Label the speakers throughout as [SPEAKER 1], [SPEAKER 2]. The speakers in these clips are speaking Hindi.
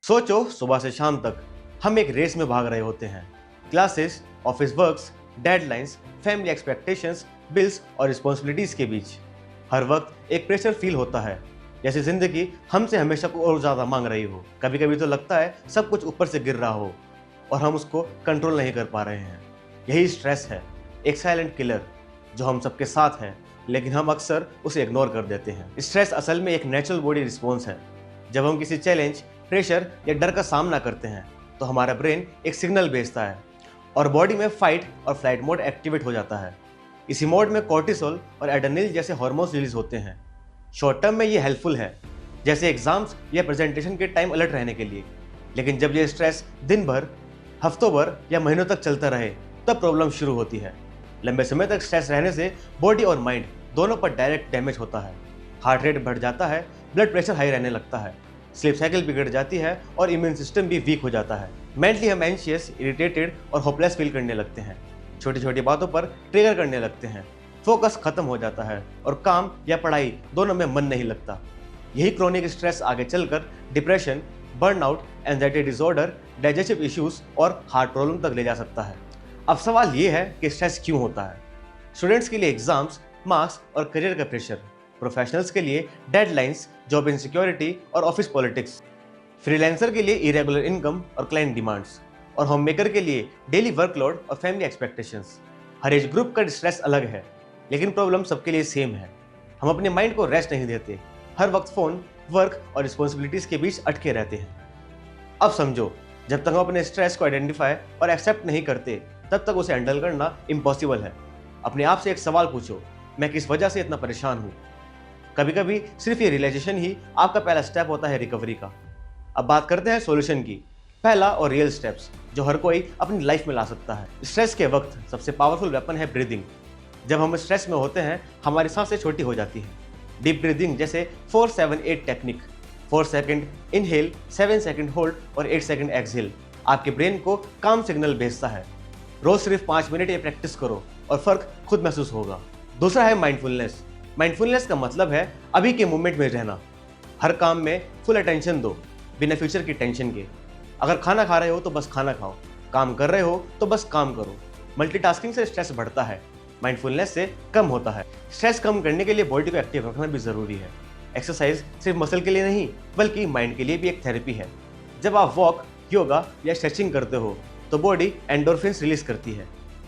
[SPEAKER 1] सोचो, सुबह से शाम तक हम एक रेस में भाग रहे होते हैं। Classes, office works, deadlines, family expectations, bills और रिस्पॉन्सिबिलिटीज के बीच हर वक्त एक प्रेशर फील होता है, जैसे जिंदगी हमसे हमेशा को और ज़्यादा मांग रही हो। कभी कभी तो लगता है सब कुछ ऊपर से गिर रहा हो और हम उसको कंट्रोल नहीं कर पा रहे हैं। यही स्ट्रेस है, एक साइलेंट किलर जो हम सबके साथ है, लेकिन हम अक्सर उसे इग्नोर कर देते हैं। स्ट्रेस असल में एक नेचुरल बॉडी रिस्पॉन्स है। जब हम किसी चैलेंज, प्रेशर या डर का सामना करते हैं तो हमारा ब्रेन एक सिग्नल भेजता है और बॉडी में फाइट और फ्लाइट मोड एक्टिवेट हो जाता है। इसी मोड में कॉर्टिसोल और एड्रेनलिन जैसे हार्मोन्स रिलीज होते हैं। शॉर्ट टर्म में ये हेल्पफुल है, जैसे एग्जाम्स या प्रेजेंटेशन के टाइम अलर्ट रहने के लिए, लेकिन जब ये स्ट्रेस दिन भर, हफ्तों भर या महीनों तक चलता रहे तब प्रॉब्लम शुरू होती है। लंबे समय तक स्ट्रेस रहने से बॉडी और माइंड दोनों पर डायरेक्ट डैमेज होता है। हार्ट रेट बढ़ जाता है, ब्लड प्रेशर हाई रहने लगता है, स्लीप साइकिल बिगड़ जाती है और इम्यून सिस्टम भी वीक हो जाता है। मेंटली हम एंशियस, इरिटेटेड और होपलेस फील करने लगते हैं। छोटी छोटी बातों पर ट्रिगर करने लगते हैं, फोकस खत्म हो जाता है और काम या पढ़ाई दोनों में मन नहीं लगता। यही क्रोनिक स्ट्रेस आगे चलकर depression, burnout, anxiety disorder, digestive issues और हार्ट प्रॉब्लम तक ले जा सकता है। अब सवाल ये है कि स्ट्रेस क्यों होता है। स्टूडेंट्स के लिए एग्जाम्स, मार्क्स और करियर का प्रेशर, प्रोफेशनल्स के लिए डेडलाइंस, जॉब इनसिक्योरिटी और ऑफिस पॉलिटिक्स, फ्रीलांसर के लिए इरेगुलर इनकम और क्लाइंट डिमांड्स, और होम मेकर के लिए डेली वर्कलोड और फैमिली एक्सपेक्टेशंस। हर एज ग्रुप का स्ट्रेस अलग है, लेकिन प्रॉब्लम सबके लिए सेम है। हम अपने माइंड को रेस्ट नहीं देते, हर वक्त फोन, वर्क और रिस्पॉन्सिबिलिटीज के बीच अटके रहते हैं। अब समझो, जब तक हम अपने स्ट्रेस को आइडेंटिफाई और एक्सेप्ट नहीं करते तब तक उसे हैंडल करना इम्पॉसिबल है। अपने आप से एक सवाल पूछो, मैं किस वजह से इतना परेशान हूँ। कभी कभी सिर्फ ये रियलाइजेशन ही आपका पहला स्टेप होता है रिकवरी का। अब बात करते हैं सॉल्यूशन की। पहला और रियल स्टेप्स जो हर कोई अपनी लाइफ में ला सकता है। स्ट्रेस के वक्त सबसे पावरफुल वेपन है ब्रीदिंग। जब हम स्ट्रेस में होते हैं हमारी सांसें छोटी हो जाती हैं। डीप ब्रीदिंग जैसे 4-7-8 technique, 4 second inhale, 7 second hold और 8 सेकंड एक्सहेल आपके ब्रेन को काम सिग्नल भेजता है। रोज सिर्फ 5 मिनट ये प्रैक्टिस करो और फर्क खुद महसूस होगा। दूसरा है माइंडफुलनेस। माइंडफुलनेस का मतलब है अभी के मोमेंट में रहना। हर काम में फुल अटेंशन दो, बिना फ्यूचर की टेंशन के। अगर खाना खा रहे हो तो बस खाना खाओ, काम कर रहे हो तो बस काम करो। मल्टीटास्किंग से स्ट्रेस बढ़ता है, माइंडफुलनेस से कम होता है। स्ट्रेस कम करने के लिए बॉडी को एक्टिव रखना भी जरूरी है। एक्सरसाइज सिर्फ मसल के लिए नहीं बल्कि माइंड के लिए भी एक थेरेपी है। जब आप वॉक, योगा या स्ट्रेचिंग करते हो तो बॉडी एंडोर्फिन्स रिलीज करती है।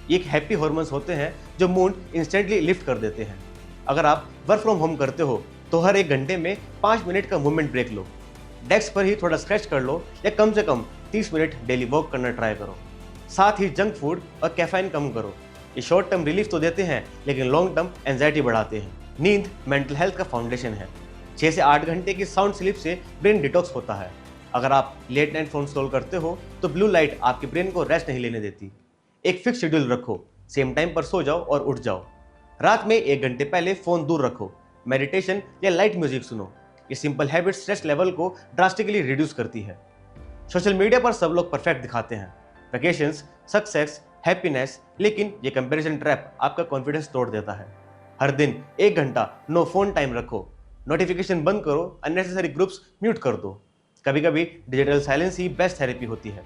[SPEAKER 1] ये एक हैप्पी हार्मोन्स होते हैं जो मूड इंस्टेंटली लिफ्ट कर देते हैं। अगर आप वर्क फ्रॉम होम करते हो तो हर 1 घंटे में 5 मिनट का मूवमेंट ब्रेक लो। डेस्क पर ही थोड़ा स्ट्रेच कर लो या कम से कम 30 मिनट डेली वॉक करना ट्राई करो। साथ ही जंक फूड और कैफीन कम करो। ये शॉर्ट टर्म रिलीफ तो देते हैं लेकिन लॉन्ग टर्म एंजाइटी बढ़ाते हैं। नींद मेंटल हेल्थ का फाउंडेशन है। 6 से 8 घंटे की साउंड स्लीप से ब्रेन डिटॉक्स होता है। अगर आप लेट नाइट फोन स्क्रॉल करते हो तो ब्लू लाइट आपके ब्रेन को रेस्ट नहीं लेने देती। एक फिक्स शेड्यूल रखो, सेम टाइम पर सो जाओ और उठ जाओ। रात में 1 घंटे पहले फोन दूर रखो। मेडिटेशन या लाइट म्यूजिक सुनो। ये सिंपल हैबिट स्ट्रेस लेवल को ड्रास्टिकली रिड्यूस करती है। सोशल मीडिया पर सब लोग परफेक्ट दिखाते हैं, वैकेशंस, सक्सेस, हैप्पीनेस, लेकिन ये कंपैरिजन ट्रैप आपका कॉन्फिडेंस तोड़ देता है। हर दिन 1 घंटा नो फोन टाइम रखो। नोटिफिकेशन बंद करो, अननेसेसरी ग्रुप्स म्यूट कर दो। कभी कभी डिजिटल साइलेंस ही बेस्ट थेरेपी होती है।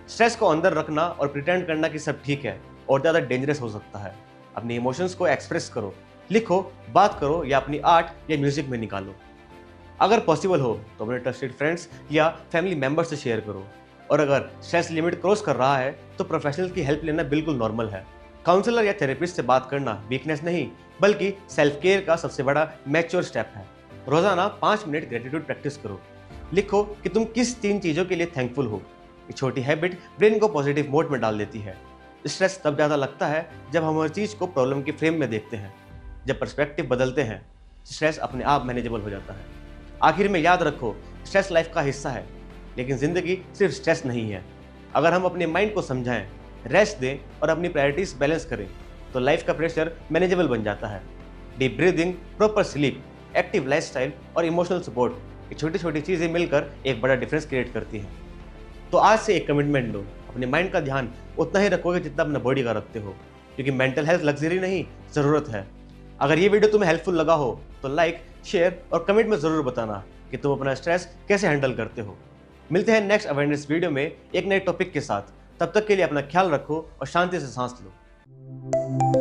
[SPEAKER 1] स्ट्रेस को अंदर रखना और प्रिटेंड करना कि सब ठीक है और ज़्यादा डेंजरस हो सकता है। अपने इमोशंस को एक्सप्रेस करो, लिखो, बात करो या अपनी आर्ट या म्यूजिक में निकालो। अगर पॉसिबल हो तो अपने ट्रस्टेड फ्रेंड्स या फैमिली मेंबर्स से शेयर करो। और अगर स्ट्रेस लिमिट क्रॉस कर रहा है तो प्रोफेशनल की हेल्प लेना बिल्कुल नॉर्मल है। काउंसलर या थेरेपिस्ट से बात करना वीकनेस नहीं बल्कि सेल्फ केयर का सबसे बड़ा मैच्योर स्टेप है। रोजाना 5 मिनट ग्रेटिट्यूड प्रैक्टिस करो। लिखो कि तुम किस 3 चीज़ों के लिए थैंकफुल हो। ये छोटी हैबिट ब्रेन को पॉजिटिव मोड में डाल देती है। स्ट्रेस तब ज़्यादा लगता है जब हम हर चीज़ को प्रॉब्लम के फ्रेम में देखते हैं। जब पर्सपेक्टिव बदलते हैं स्ट्रेस अपने आप मैनेजेबल हो जाता है। आखिर में याद रखो, स्ट्रेस लाइफ का हिस्सा है लेकिन जिंदगी सिर्फ स्ट्रेस नहीं है। अगर हम अपने माइंड को समझाएं, रेस्ट दें और अपनी प्रायोरिटीज बैलेंस करें तो लाइफ का प्रेशर मैनेजेबल बन जाता है। Deep breathing, proper sleep, active lifestyle और इमोशनल सपोर्ट, ये छोटी छोटी चीज़ें मिलकर एक बड़ा डिफरेंस क्रिएट करती हैं। तो आज से एक कमिटमेंट लो, अपने माइंड का ध्यान उतना ही रखोगे जितना अपना बॉडी का रखते हो, क्योंकि मेंटल हेल्थ लग्जरी नहीं, ज़रूरत है। अगर ये वीडियो तुम्हें हेल्पफुल लगा हो तो लाइक, शेयर और कमेंट में जरूर बताना कि तुम अपना स्ट्रेस कैसे हैंडल करते हो। मिलते हैं नेक्स्ट अवेयरनेस वीडियो में एक नए टॉपिक के साथ। तब तक के लिए अपना ख्याल रखो और शांति से सांस लो।